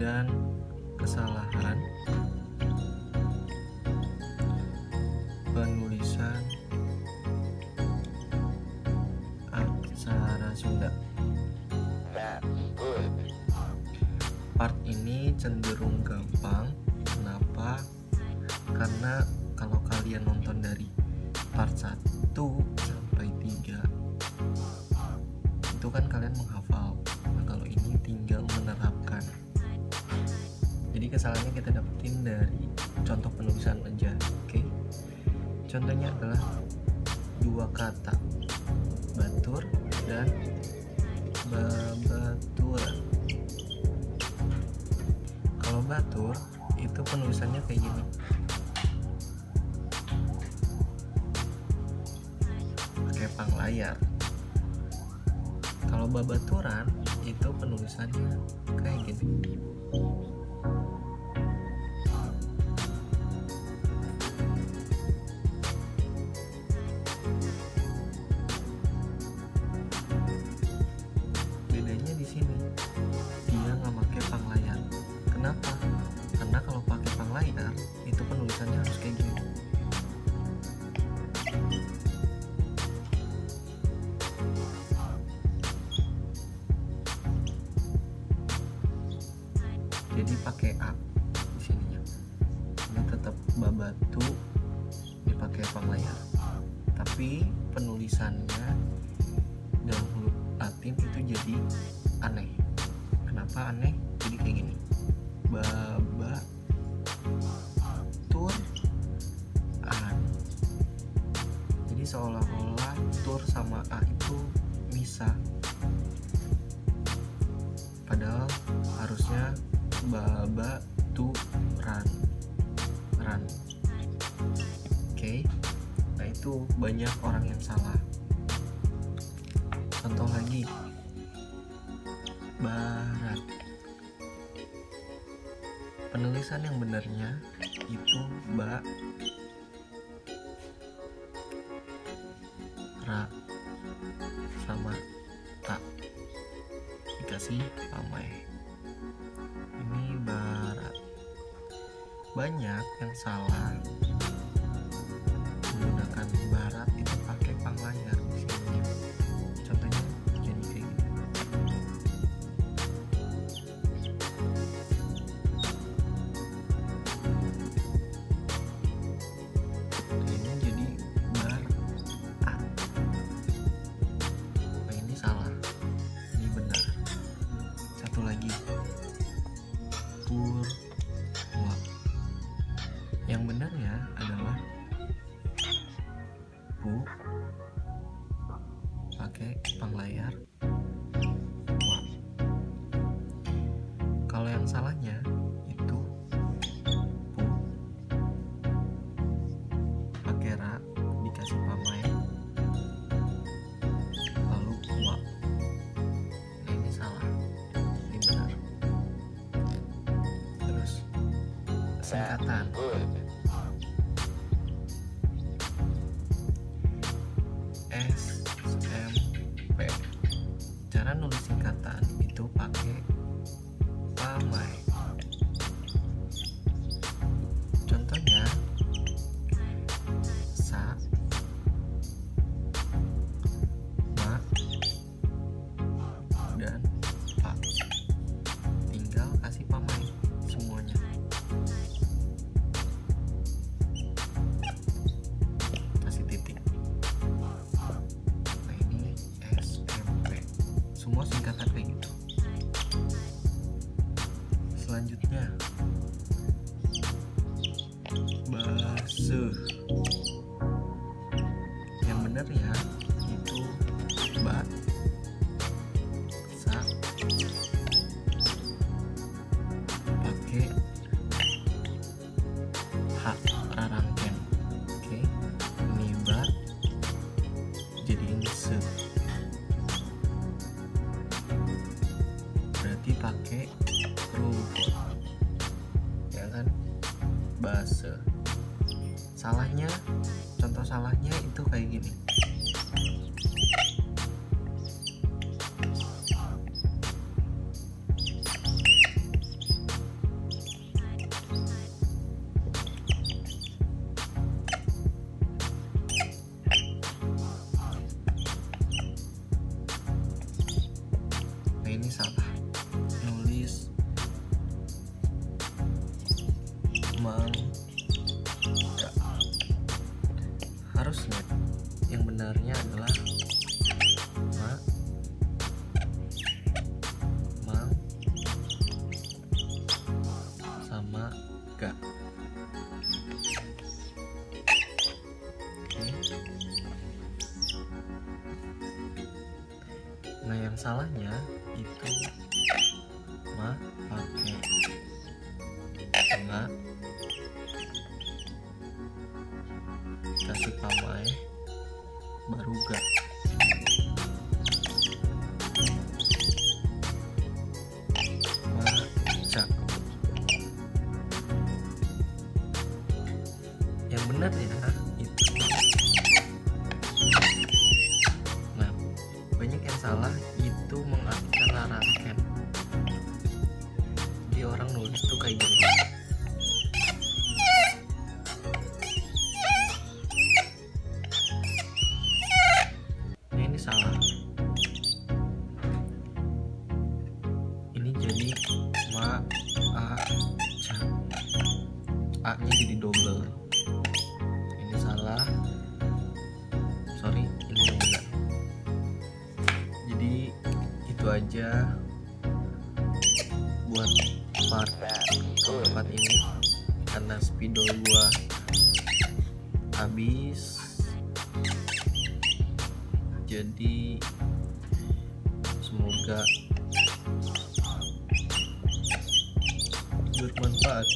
dan kesalahan penulisan aksara Sunda. Part ini cenderung gampang. Kenapa? Karena kalau kalian nonton dari part 1 sampai 3 itu kan kalian menghafal. Nah, kalau ini tinggal menerapkan. Jadi kesalahannya kita dapetin dari contoh penulisan aja. Oke. Contohnya adalah dua kata, batur dan babaturan. Kalau batur itu penulisannya kayak gini. Pakai panglayar. Kalau babaturan itu penulisannya kayak gini. Bedanya di sini, dia nggak pakai panglayar. Kenapa? Karena kalau pakai panglayar itu penulisannya harus kayak gini. Jadi pakai A di sininya. Ini tetap babatu dipakai panglayar. Tapi penulisannya dalam huruf Latin itu jadi aneh. Kenapa aneh? Jadi kayak gini. Babatur an. Jadi seolah-olah tur sama A itu misah. Padahal harusnya babaturan ran. Oke. Nah, itu banyak orang yang salah. Contoh lagi, barat. Penulisan yang benarnya itu ra sama ta dikasih pamai. Ini barat. Banyak yang salah menggunakan barat itu pakai panglayar di sini. Contohnya jadi kayak gini. Ini jadi barat. Nah, ini salah. Ini benar. Satu lagi. Purwa. Yang benarnya adalah bu pakai panglayar wa. Kalau yang salahnya itu pu pakai ra dikasih pamai lalu wa. Nah, ini salah. Ini benar. Terus singkatan. SMP. Cara nulis singkatan itu pakai pamai. Contohnya sa, ma, dan pa. Tinggal kasih pamai semuanya. Kasih titik. Nah, ini SMP. Semua singkatan kayak gitu. Selanjutnya basuh. Yang benar ya itu ba sa pakai h rarangken. Oke. Ini ba jadi ini se. Berarti pakai rumput. Ya kan? Base. Salahnya, contoh salahnya itu kayak gini. Enggak. Harusnya yang benarnya adalah ma, mang, sama ga. Oke. Nah, yang salahnya itu ma pakai enggak, kasih pamai baru ga. Maca. Yang benar ya itu. Nah, banyak yang salah itu mengartikan laraken. Jadi orang nulis tuh kayak gini. Nah, ini salah. Ini jadi ma a ca. A-nya jadi double. Ini salah. Sorry, ini yang benar. Jadi itu aja buat part keempat ini, karena spidol gua habis. Jadi semoga bermanfaat.